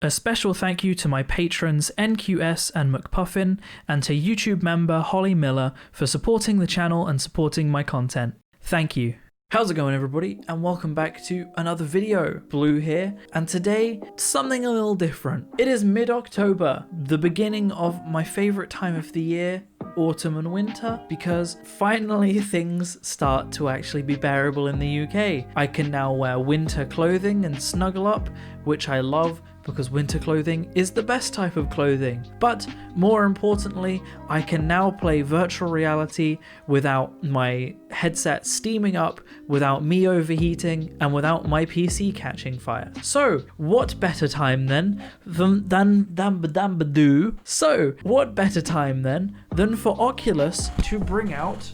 A special thank you to my patrons NQS and McPuffin, and to YouTube member Holly Miller for supporting the channel and supporting my content. Thank you. How's it going, everybody, and welcome back to another video. Blue here, and today something a little different. It is mid-October, the beginning of my favorite time of the year, autumn and winter, because finally things start to actually be bearable in the UK. I can now wear winter clothing and snuggle up, which I love because winter clothing is the best type of clothing. But more importantly, I can now play virtual reality without my headset steaming up, without me overheating, and without my PC catching fire. So what better time then than for Oculus to bring out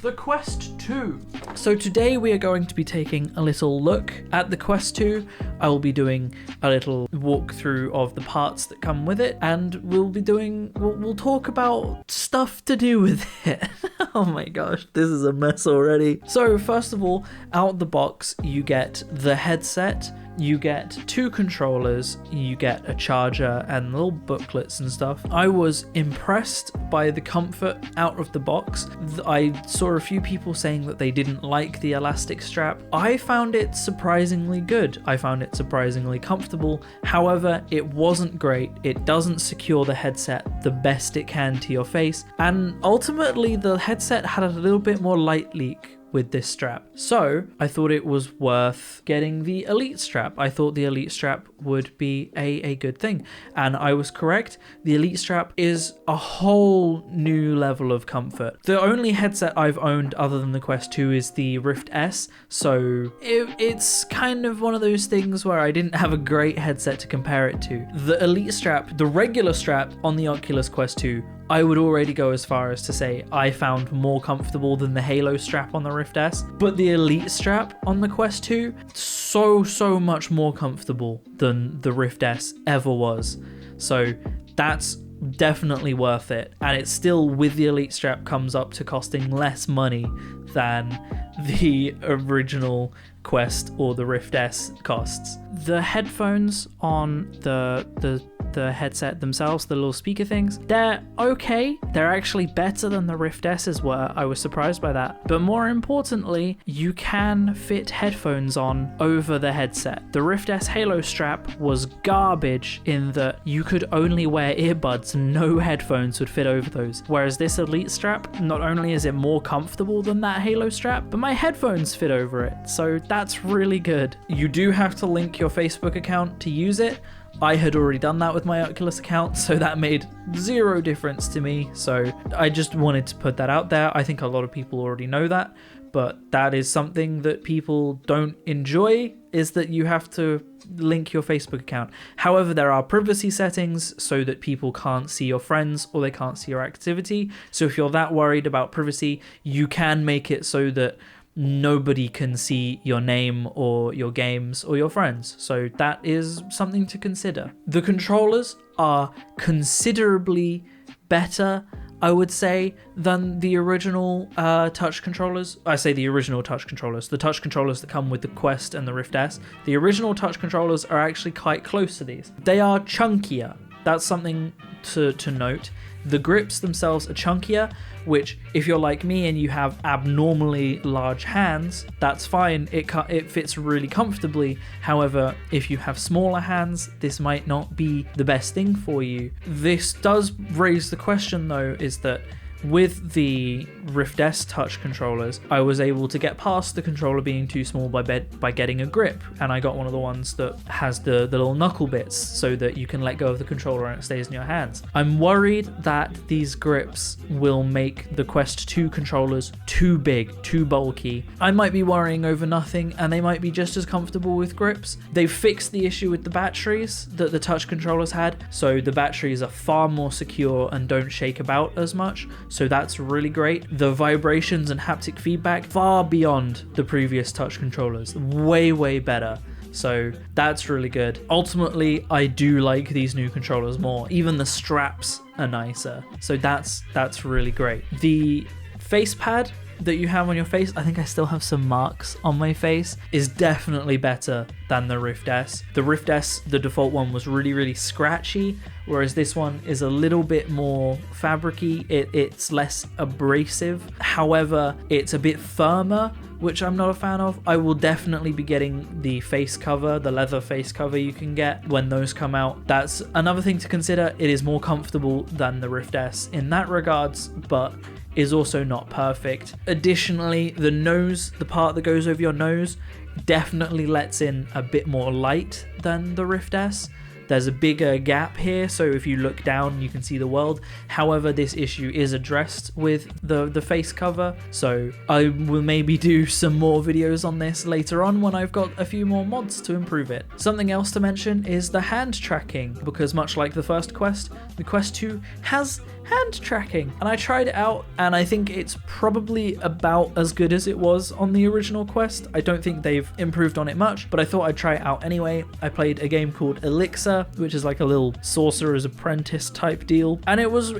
the Quest 2. So today we are going to be taking a little look at the Quest 2. I will be doing a little walkthrough of the parts that come with it, and we'll talk about stuff to do with it. Oh my gosh, this is a mess already. So first of all, out the box, you get the headset, you get 2 controllers, you get a charger and little booklets and stuff. I was impressed by the comfort out of the box. I saw a few people saying that they didn't like the elastic strap. I found it surprisingly good. I found it surprisingly comfortable. However, it wasn't great. It doesn't secure the headset the best it can to your face. And ultimately, the headset had a little bit more light leak with this strap. So I thought it was worth getting the Elite strap. I thought the Elite strap would be a good thing. And I was correct. The Elite strap is a whole new level of comfort. The only headset I've owned other than the Quest 2 is the Rift S. So it's kind of one of those things where I didn't have a great headset to compare it to. The Elite strap, the regular strap on the Oculus Quest 2, I would already go as far as to say I found more comfortable than the Halo strap on the Rift S, but the Elite strap on the Quest 2, so much more comfortable than the Rift S ever was. So that's definitely worth it, and it still, with the Elite strap, comes up to costing less money than the original Quest or the Rift S costs. The headphones on the headset themselves, the little speaker things, they're okay. They're actually better than the Rift S's were. I was surprised by that. But more importantly, you can fit headphones on over the headset. The Rift S Halo strap was garbage in that you could only wear earbuds and no headphones would fit over those. Whereas this Elite strap, not only is it more comfortable than that Halo strap, but my headphones fit over it. So that's really good. You do have to link your Facebook account to use it. I had already done that with my Oculus account, so that made zero difference to me. So I just wanted to put that out there. I think a lot of people already know that, but that is something that people don't enjoy, is that you have to link your Facebook account. However, there are privacy settings so that people can't see your friends or they can't see your activity. So if you're that worried about privacy, you can make it so that nobody can see your name or your games or your friends. So that is something to consider. The controllers are considerably better, I would say, than the original touch controllers. I say the original touch controllers. The touch controllers that come with the Quest and the Rift S. The original touch controllers are actually quite close to these. They are chunkier. That's something to note. The grips themselves are chunkier, which, if you're like me and you have abnormally large hands, that's fine. It fits really comfortably. However, if you have smaller hands, this might not be the best thing for you. This does raise the question, though, is that with the Rift S touch controllers, I was able to get past the controller being too small by getting a grip, and I got one of the ones that has the little knuckle bits so that you can let go of the controller and it stays in your hands. I'm worried that these grips will make the Quest 2 controllers too big, too bulky. I might be worrying over nothing, and they might be just as comfortable with grips. They've fixed the issue with the batteries that the touch controllers had, so the batteries are far more secure and don't shake about as much. So that's really great. The vibrations and haptic feedback, far beyond the previous touch controllers. Way better. So that's really good. Ultimately, I do like these new controllers more. Even the straps are nicer. So that's really great. The face pad that you have on your face, I think I still have some marks on my face, is definitely better than the Rift S. The Rift S, the default one, was really, really scratchy, whereas this one is a little bit more fabricy. It's less abrasive. However, it's a bit firmer, which I'm not a fan of. I will definitely be getting the face cover, the leather face cover you can get when those come out. That's another thing to consider. It is more comfortable than the Rift S in that regards, but is also not perfect. Additionally, the nose, the part that goes over your nose, definitely lets in a bit more light than the Rift S. There's a bigger gap here, so if you look down, you can see the world. However, this issue is addressed with the face cover, so I will maybe do some more videos on this later on when I've got a few more mods to improve it. Something else to mention is the hand tracking, because much like the first Quest, the Quest 2 has hand tracking, and I tried it out, and I think it's probably about as good as it was on the original Quest. I don't think they've improved on it much, but I thought I'd try it out anyway. I played a game called Elixir, which is like a little sorcerer's apprentice type deal, and it was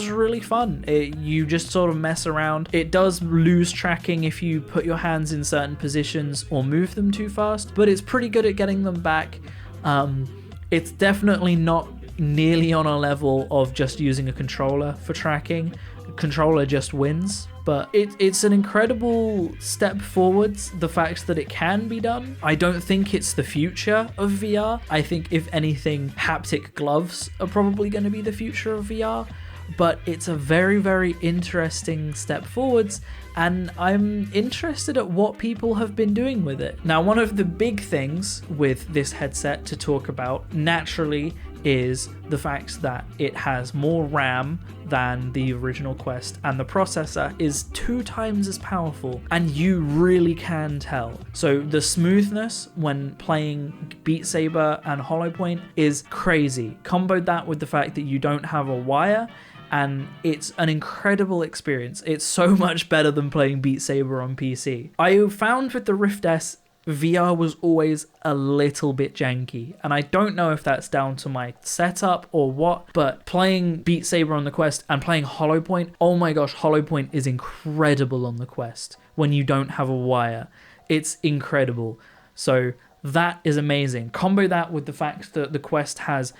really fun. You just sort of mess around. It does lose tracking if you put your hands in certain positions or move them too fast, but it's pretty good at getting them back. It's definitely not nearly on a level of just using a controller for tracking. Controller just wins, but it's an incredible step forwards, the fact that it can be done. I don't think it's the future of VR. I think if anything, haptic gloves are probably going to be the future of VR, but it's a very, very interesting step forwards, and I'm interested at what people have been doing with it. Now, one of the big things with this headset to talk about naturally is the fact that it has more RAM than the original Quest, and the processor is 2 times as powerful, and you really can tell. So the smoothness when playing Beat Saber and Hollow Point is crazy. Combo that with the fact that you don't have a wire, and it's an incredible experience. It's so much better than playing Beat Saber on PC. I found with the Rift S, VR was always a little bit janky, and I don't know if that's down to my setup or what, but playing Beat Saber on the Quest and playing Hollow Point, oh my gosh, Hollow Point is incredible on the Quest when you don't have a wire. It's incredible. So that is amazing. Combo that with the fact that the Quest has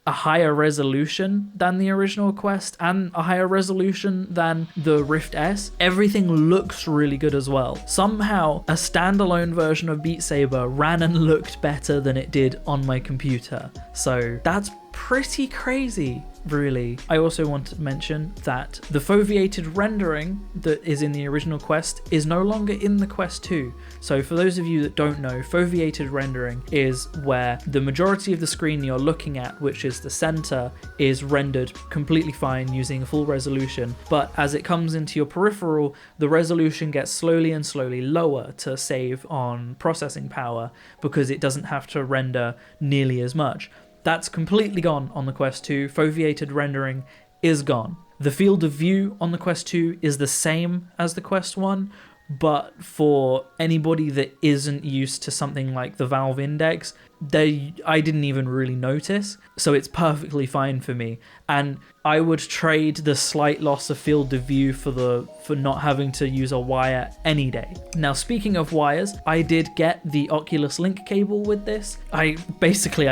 a higher resolution than the original Quest and a higher resolution than the Rift S. Everything looks really good as well. Somehow, a standalone version of Beat Saber ran and looked better than it did on my computer. So that's pretty crazy, really. I also want to mention that the foveated rendering that is in the original Quest is no longer in the Quest 2. So for those of you that don't know, foveated rendering is where the majority of the screen you're looking at, which is the center, is rendered completely fine using full resolution, but as it comes into your peripheral, the resolution gets slowly and slowly lower to save on processing power because it doesn't have to render nearly as much. That's completely gone on the Quest 2. Foveated rendering is gone. The field of view on the Quest 2 is the same as the Quest 1, but for anybody that isn't used to something like the Valve Index, I didn't even really notice, so it's perfectly fine for me. And I would trade the slight loss of field of view for not having to use a wire any day. Now, speaking of wires, I did get the Oculus Link cable with this. I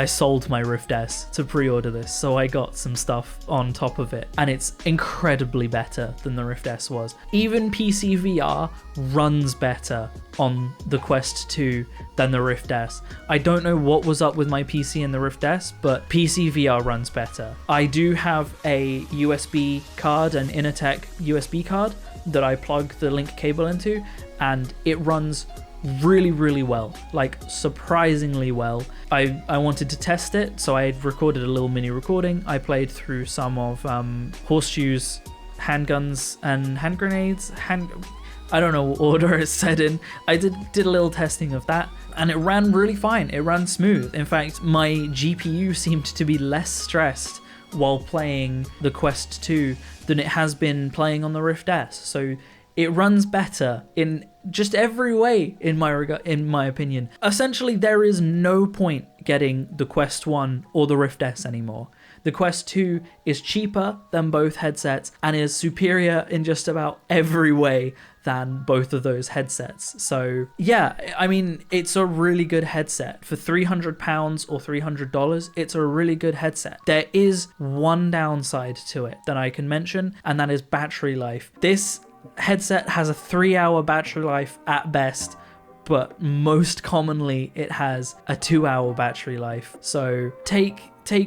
sold my Rift S to pre-order this, so I got some stuff on top of it, and it's incredibly better than the Rift S was. Even PCVR runs better on the Quest 2 than the Rift S. I don't know what was up with my PC and the Rift S, but PCVR runs better. I do have a USB card, an Innertech USB card that I plug the Link cable into, and it runs really, really well, like surprisingly well. I wanted to test it, so I had recorded a little mini recording. I played through some of Horseshoe's handguns and hand grenades. I don't know what order it's said in. I did a little testing of that, and it ran really fine. It ran smooth. In fact, my GPU seemed to be less stressed while playing the Quest 2 than it has been playing on the Rift S. So it runs better in just every way, in my opinion. Essentially, there is no point getting the Quest 1 or the Rift S anymore. The Quest 2 is cheaper than both headsets and is superior in just about every way than both of those headsets. So yeah, I mean, it's a really good headset. For £300 or $300, it's a really good headset. There is one downside to it that I can mention, and that is battery life. This headset has a 3-hour battery life at best, but most commonly it has a 2-hour battery life. So take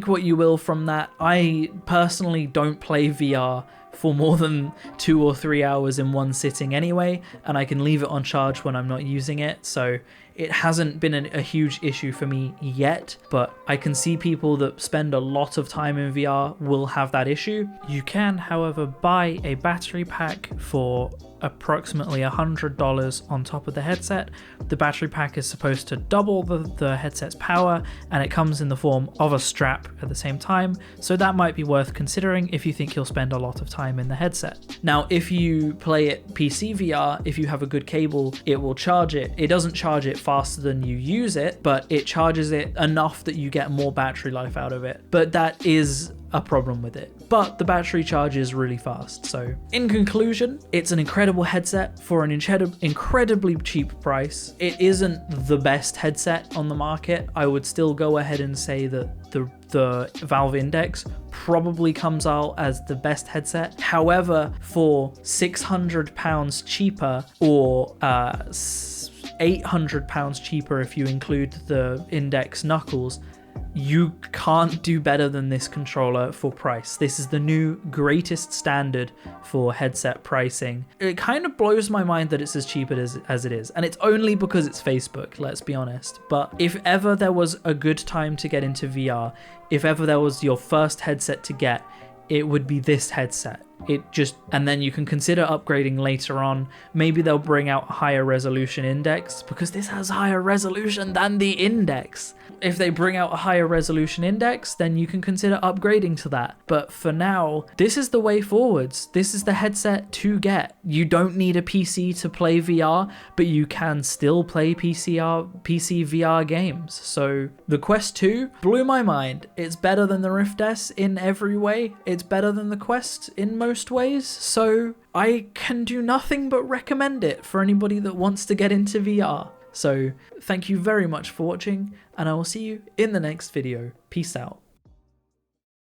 what you will from that. I personally don't play VR for more than 2 or 3 hours in one sitting anyway, and I can leave it on charge when I'm not using it, so it hasn't been a huge issue for me yet, but I can see people that spend a lot of time in VR will have that issue. You can, however, buy a battery pack for approximately $100 on top of the headset. The battery pack is supposed to double the headset's power, and it comes in the form of a strap at the same time, so that might be worth considering if you think you'll spend a lot of time in the headset. Now, if you play it PCVR, if you have a good cable, it will charge it. It doesn't charge it faster than you use it, but it charges it enough that you get more battery life out of it. But that is a problem with it. But the battery charges really fast. So in conclusion, it's an incredible headset for an incredibly cheap price. It isn't the best headset on the market. I would still go ahead and say that the Valve Index probably comes out as the best headset. However, for £600 cheaper, or £800 cheaper if you include the Index Knuckles, you can't do better than this controller for price. This is the new greatest standard for headset pricing. It kind of blows my mind that it's as cheap as it is, and it's only because it's Facebook, let's be honest. But if ever there was a good time to get into VR, if ever there was your first headset to get, it would be this headset. And then you can consider upgrading later on. Maybe they'll bring out a higher resolution Index, because this has higher resolution than the Index. If they bring out a higher resolution Index, then you can consider upgrading to that. But for now, this is the way forwards. This is the headset to get. You don't need a PC to play VR, but you can still play PC VR games. So the Quest 2 blew my mind. It's better than the Rift S in every way. It's better than the Quest in most ways. So I can do nothing but recommend it for anybody that wants to get into VR. So thank you very much for watching, and I will see you in the next video. Peace out.